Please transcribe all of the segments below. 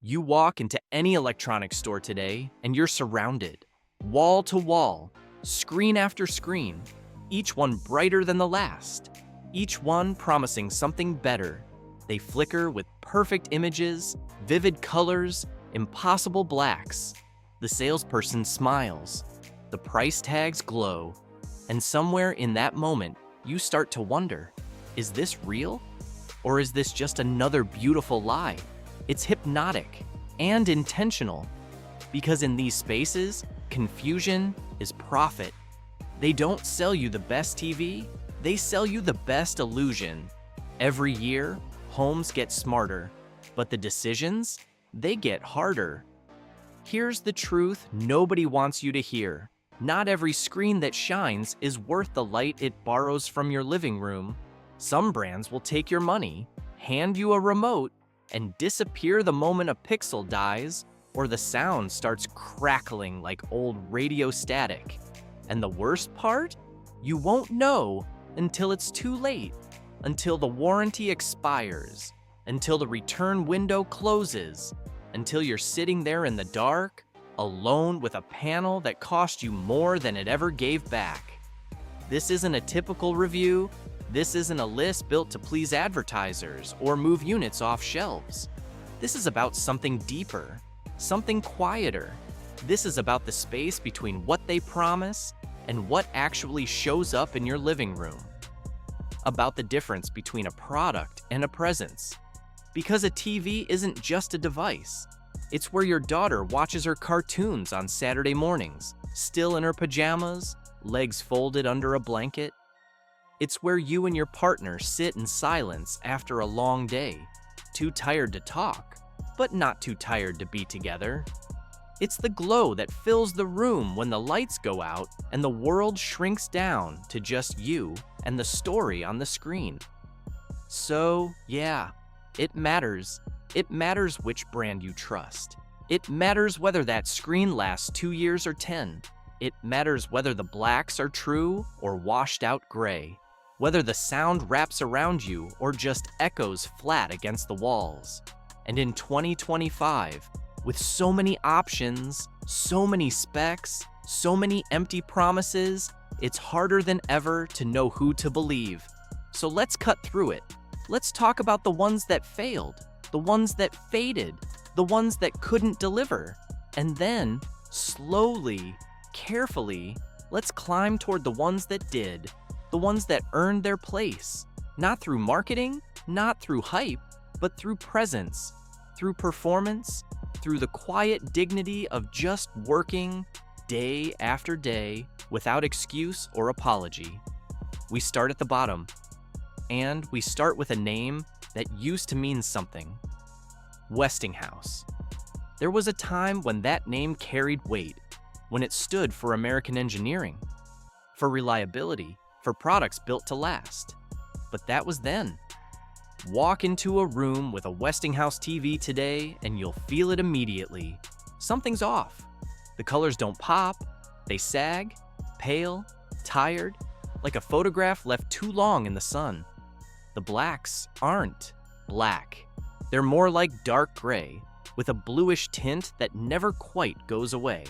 You walk into any electronics store today and you're surrounded, wall to wall, screen after screen, each one brighter than the last, each one promising something better. They flicker with perfect images, vivid colors, impossible blacks. The salesperson smiles, the price tags glow, and somewhere in that moment, you start to wonder, is this real? Or is this just another beautiful lie? It's hypnotic and intentional, because in these spaces, confusion is profit. They don't sell you the best TV, they sell you the best illusion. Every year, homes get smarter, but the decisions, they get harder. Here's the truth nobody wants you to hear. Not every screen that shines is worth the light it borrows from your living room. Some brands will take your money, hand you a remote, and disappear the moment a pixel dies or the sound starts crackling like old radio static. And the worst part? You won't know until it's too late, until the warranty expires, until the return window closes, until you're sitting there in the dark, alone with a panel that cost you more than it ever gave back. This isn't a typical review. This isn't a list built to please advertisers or move units off shelves. This is about something deeper, something quieter. This is about the space between what they promise and what actually shows up in your living room. About the difference between a product and a presence. Because a TV isn't just a device. It's where your daughter watches her cartoons on Saturday mornings, still in her pajamas, legs folded under a blanket. It's where you and your partner sit in silence after a long day, too tired to talk, but not too tired to be together. It's the glow that fills the room when the lights go out and the world shrinks down to just you and the story on the screen. So, yeah, it matters. It matters which brand you trust. It matters whether that screen lasts 2 years or 10. It matters whether the blacks are true or washed out gray. Whether the sound wraps around you or just echoes flat against the walls. And in 2025, with so many options, so many specs, so many empty promises, it's harder than ever to know who to believe. So let's cut through it. Let's talk about the ones that failed, the ones that faded, the ones that couldn't deliver. And then, slowly, carefully, let's climb toward the ones that did. The ones that earned their place, not through marketing, not through hype, but through presence, through performance, through the quiet dignity of just working day after day without excuse or apology. We start at the bottom, and we start with a name that used to mean something. Westinghouse. There was a time when that name carried weight, when it stood for American engineering, for reliability, for products built to last. But that was then. Walk into a room with a Westinghouse TV today and you'll feel it immediately. Something's off. The colors don't pop, they sag, pale, tired, like a photograph left too long in the sun. The blacks aren't black. They're more like dark gray, with a bluish tint that never quite goes away.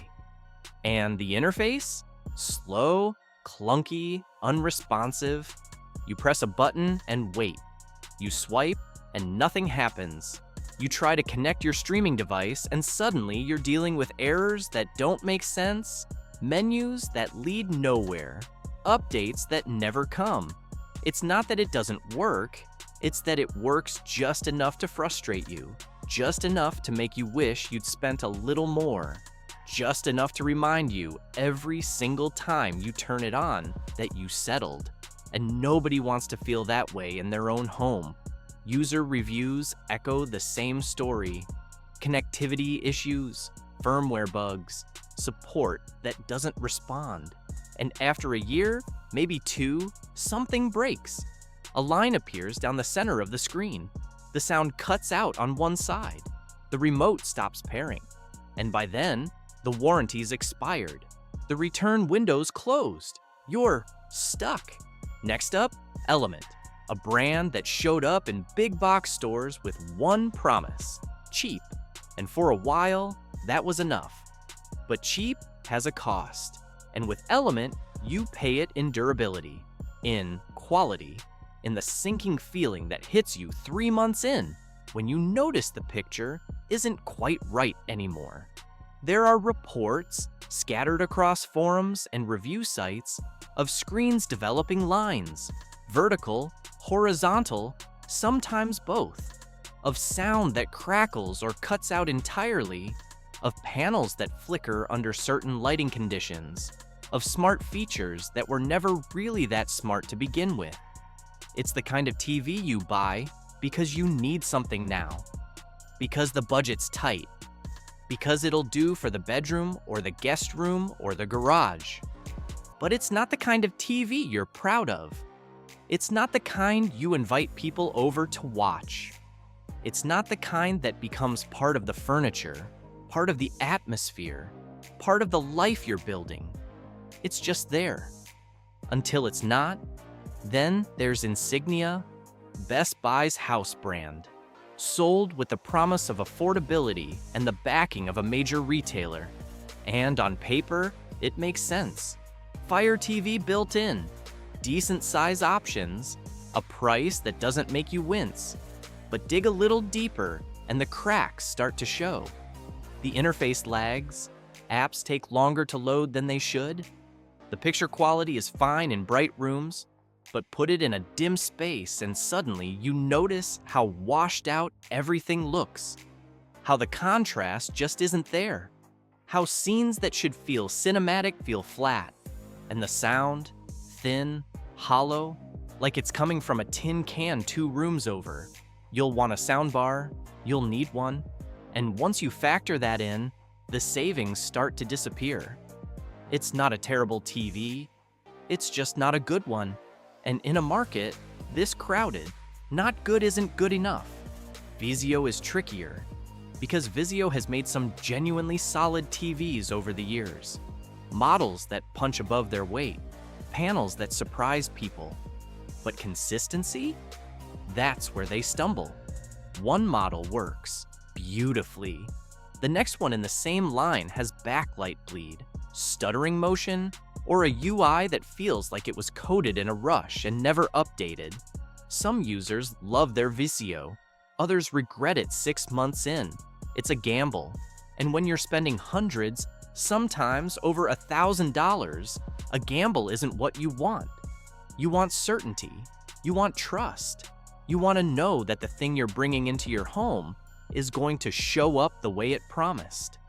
And the interface? Slow, clunky, unresponsive. You press a button and wait. You swipe and nothing happens. You try to connect your streaming device and suddenly you're dealing with errors that don't make sense, menus that lead nowhere, updates that never come. It's not that it doesn't work, it's that it works just enough to frustrate you, just enough to make you wish you'd spent a little more. Just enough to remind you every single time you turn it on that you settled. And nobody wants to feel that way in their own home. User reviews echo the same story. Connectivity issues, firmware bugs, support that doesn't respond. And after a year, maybe 2, something breaks. A line appears down the center of the screen. The sound cuts out on one side. The remote stops pairing. And by then, the warranty's expired. The return window's closed. You're stuck. Next up, Element, a brand that showed up in big box stores with one promise: cheap. and for a while, that was enough. But cheap has a cost, and with Element, you pay it in durability, in quality, in the sinking feeling that hits you 3 months in when you notice the picture isn't quite right anymore. There are reports scattered across forums and review sites of screens developing lines, vertical, horizontal, sometimes both, of sound that crackles or cuts out entirely, of panels that flicker under certain lighting conditions, of smart features that were never really that smart to begin with. It's the kind of TV you buy because you need something now, because the budget's tight, because it'll do for the bedroom or the guest room or the garage. But it's not the kind of TV you're proud of. It's not the kind you invite people over to watch. It's not the kind that becomes part of the furniture, part of the atmosphere, part of the life you're building. It's just there. Until it's not, then there's Insignia, Best Buy's house brand, sold with the promise of affordability and the backing of a major retailer. And on paper, it makes sense. Fire TV built in, decent size options, a price that doesn't make you wince. But dig a little deeper and the cracks start to show. The interface lags, apps take longer to load than they should. The picture quality is fine in bright rooms, but put it in a dim space and suddenly you notice how washed out everything looks. How the contrast just isn't there. How scenes that should feel cinematic feel flat. And the sound, thin, hollow, like it's coming from a tin can 2 rooms over. You'll want a soundbar, you'll need one, and once you factor that in, the savings start to disappear. It's not a terrible TV, it's just not a good one. And in a market this crowded, not good isn't good enough. Vizio is trickier, because Vizio has made some genuinely solid TVs over the years. Models that punch above their weight, panels that surprise people. But consistency? That's where they stumble. One model works beautifully. The next one in the same line has backlight bleed, stuttering motion, or a UI that feels like it was coded in a rush and never updated. Some users love their Vizio, others regret it 6 months in. It's a gamble, and when you're spending hundreds, sometimes over $1,000, a gamble isn't what you want. You want certainty, you want trust, you want to know that the thing you're bringing into your home is going to show up the way it promised.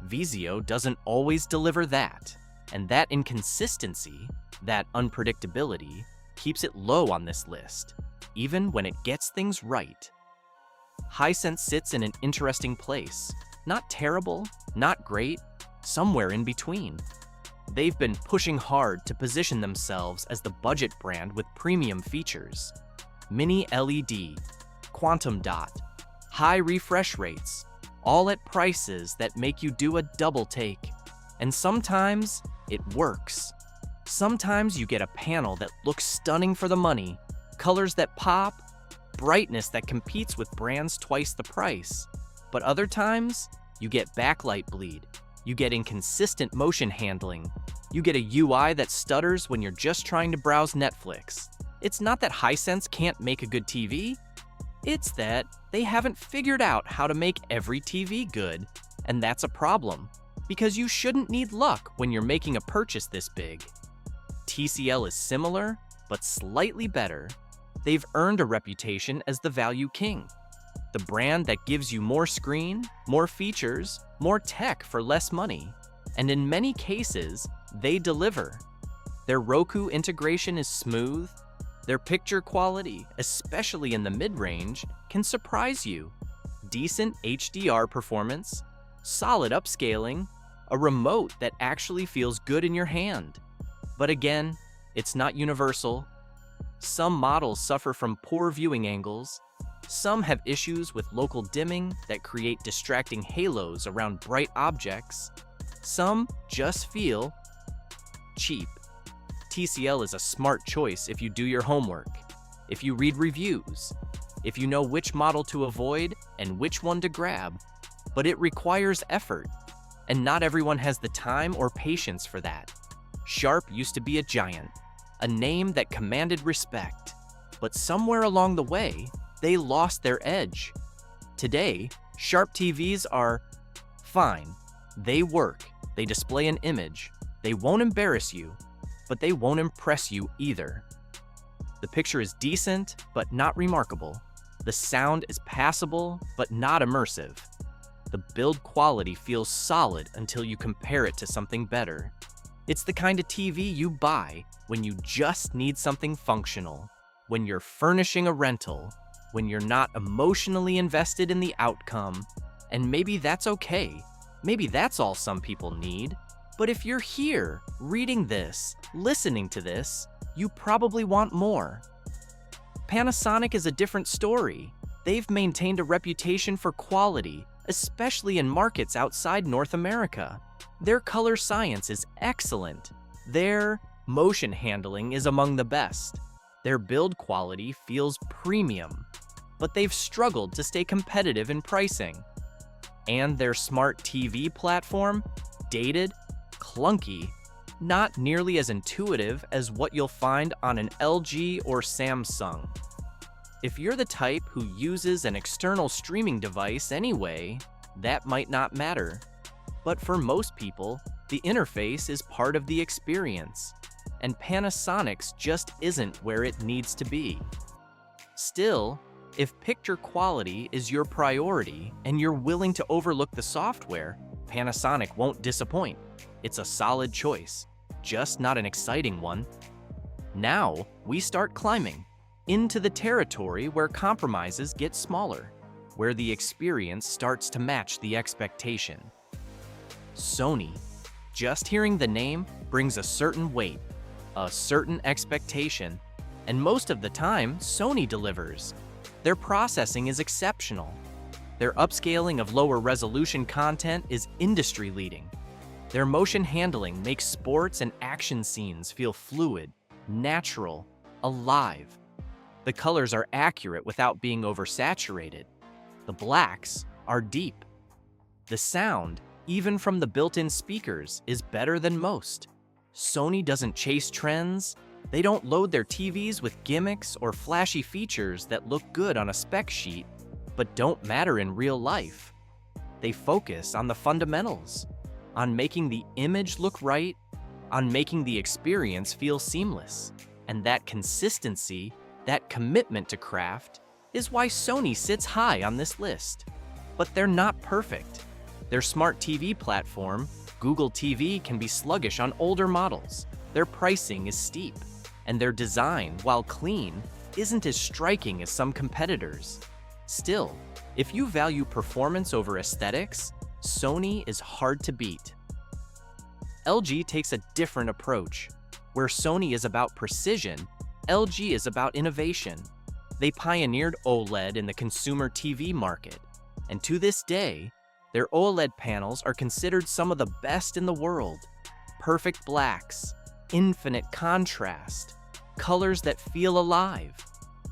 Vizio doesn't always deliver that, and that inconsistency, that unpredictability, keeps it low on this list, even when it gets things right. Hisense sits in an interesting place. Not terrible, not great, somewhere in between. They've been pushing hard to position themselves as the budget brand with premium features. Mini LED, quantum dot, high refresh rates, all at prices that make you do a double take. And sometimes it works. Sometimes you get a panel that looks stunning for the money, colors that pop, brightness that competes with brands twice the price. But other times, you get backlight bleed, you get inconsistent motion handling, you get a UI that stutters when you're just trying to browse Netflix. It's not that Hisense can't make a good TV, it's that they haven't figured out how to make every TV good, and that's a problem, because you shouldn't need luck when you're making a purchase this big. TCL is similar, but slightly better. They've earned a reputation as the value king, the brand that gives you more screen, more features, more tech for less money, and in many cases, they deliver. Their Roku integration is smooth. Their picture quality, especially in the mid-range, can surprise you. Decent HDR performance, solid upscaling, a remote that actually feels good in your hand. But again, it's not universal. Some models suffer from poor viewing angles. Some have issues with local dimming that create distracting halos around bright objects. Some just feel cheap. TCL is a smart choice if you do your homework, if you read reviews, if you know which model to avoid and which one to grab. but it requires effort, and not everyone has the time or patience for that. Sharp used to be a giant, a name that commanded respect, but somewhere along the way, they lost their edge. Today, Sharp TVs are fine. They work, they display an image, they won't embarrass you, but they won't impress you either. The picture is decent, but not remarkable. The sound is passable, but not immersive. The build quality feels solid until you compare it to something better. It's the kind of TV you buy when you just need something functional, when you're furnishing a rental, when you're not emotionally invested in the outcome, and maybe that's okay. Maybe that's all some people need. But if you're here, reading this, listening to this, you probably want more. Panasonic is a different story. They've maintained a reputation for quality, especially in markets outside North America. Their color science is excellent. Their motion handling is among the best. Their build quality feels premium, but they've struggled to stay competitive in pricing. And their smart TV platform, dated, clunky, not nearly as intuitive as what you'll find on an LG or Samsung. If you're the type who uses an external streaming device anyway, that might not matter. But for most people, the interface is part of the experience, and Panasonic's just isn't where it needs to be. Still, if picture quality is your priority and you're willing to overlook the software, Panasonic won't disappoint. It's a solid choice, just not an exciting one. Now, we start climbing into the territory where compromises get smaller, where the experience starts to match the expectation. Sony. Just hearing the name brings a certain weight, a certain expectation, and most of the time, Sony delivers. Their processing is exceptional. Their upscaling of lower resolution content is industry-leading. Their motion handling makes sports and action scenes feel fluid, natural, alive. The colors are accurate without being oversaturated. The blacks are deep. The sound, even from the built-in speakers, is better than most. Sony doesn't chase trends. They don't load their TVs with gimmicks or flashy features that look good on a spec sheet, but don't matter in real life. They focus on the fundamentals, on making the image look right, on making the experience feel seamless. And that consistency, that commitment to craft, is why Sony sits high on this list. But they're not perfect. Their smart TV platform, Google TV, can be sluggish on older models. Their pricing is steep, and their design, while clean, isn't as striking as some competitors. Still, if you value performance over aesthetics, Sony is hard to beat. LG takes a different approach. Where Sony is about precision, LG is about innovation. They pioneered OLED in the consumer TV market, and to this day, their OLED panels are considered some of the best in the world. Perfect blacks, infinite contrast, colors that feel alive,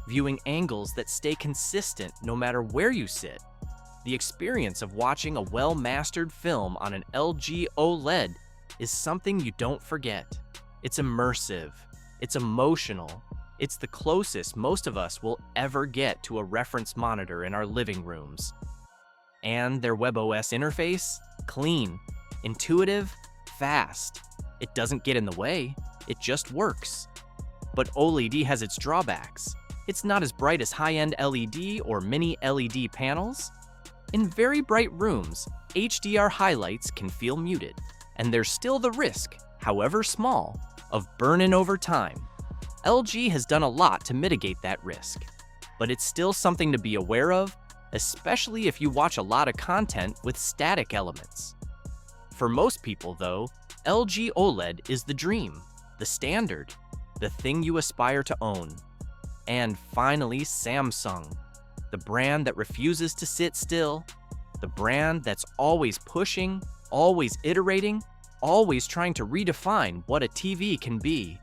viewing angles that stay consistent no matter where you sit. The experience of watching a well-mastered film on an LG OLED is something you don't forget. It's immersive, it's emotional, it's the closest most of us will ever get to a reference monitor in our living rooms. And their WebOS interface? Clean, intuitive, fast. It doesn't get in the way, it just works. But OLED has its drawbacks. It's not as bright as high-end LED or mini LED panels. In very bright rooms, HDR highlights can feel muted, and there's still the risk, however small, of burn-in over time. LG has done a lot to mitigate that risk, but it's still something to be aware of, especially if you watch a lot of content with static elements. For most people, though, LG OLED is the dream, the standard, the thing you aspire to own. And finally, Samsung, the brand that refuses to sit still, the brand that's always pushing, always iterating, always trying to redefine what a TV can be.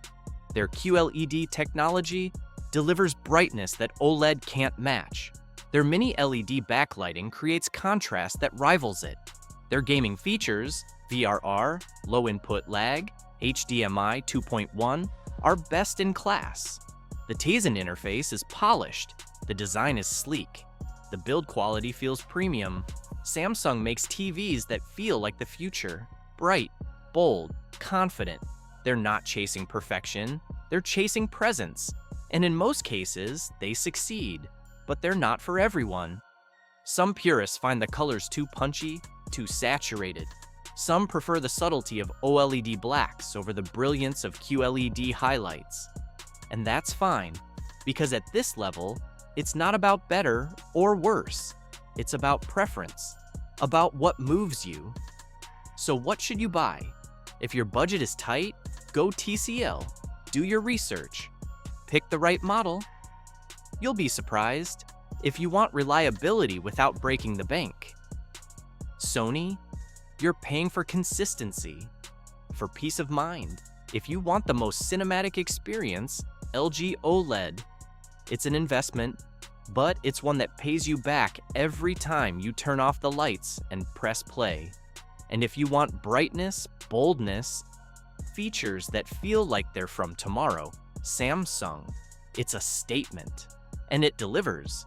Their QLED technology delivers brightness that OLED can't match. Their mini LED backlighting creates contrast that rivals it. Their gaming features, VRR, low input lag, HDMI 2.1, are best in class. The Tizen interface is polished, the design is sleek, the build quality feels premium. Samsung makes TVs that feel like the future, bright, bold, confident. They're not chasing perfection, they're chasing presence. And in most cases, they succeed, but they're not for everyone. Some purists find the colors too punchy, too saturated. Some prefer the subtlety of OLED blacks over the brilliance of QLED highlights. And that's fine, because at this level, it's not about better or worse. It's about preference, about what moves you. So what should you buy? If your budget is tight, go TCL. Do your research. Pick the right model. You'll be surprised if you want reliability without breaking the bank. Sony, you're paying for consistency, for peace of mind. If you want the most cinematic experience, LG OLED. It's an investment, but it's one that pays you back every time you turn off the lights and press play. And if you want brightness, boldness, features that feel like they're from tomorrow, Samsung. It's a statement, and it delivers.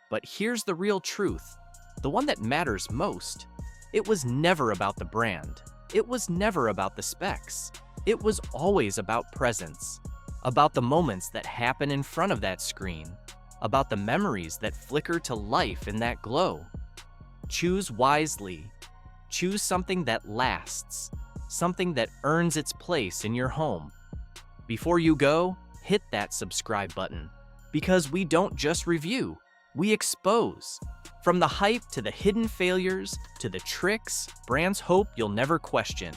But here's the real truth, the one that matters most. It was never about the brand. It was never about the specs. It was always about presence, about the moments that happen in front of that screen, about the memories that flicker to life in that glow. Choose wisely. Choose something that lasts, something that earns its place in your home. Before you go, hit that subscribe button, because we don't just review, we expose. From the hype to the hidden failures to the tricks brands hope you'll never question.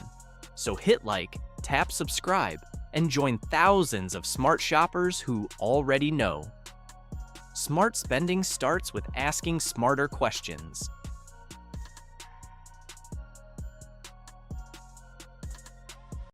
So hit like, tap subscribe, and join thousands of smart shoppers who already know. Smart spending starts with asking smarter questions.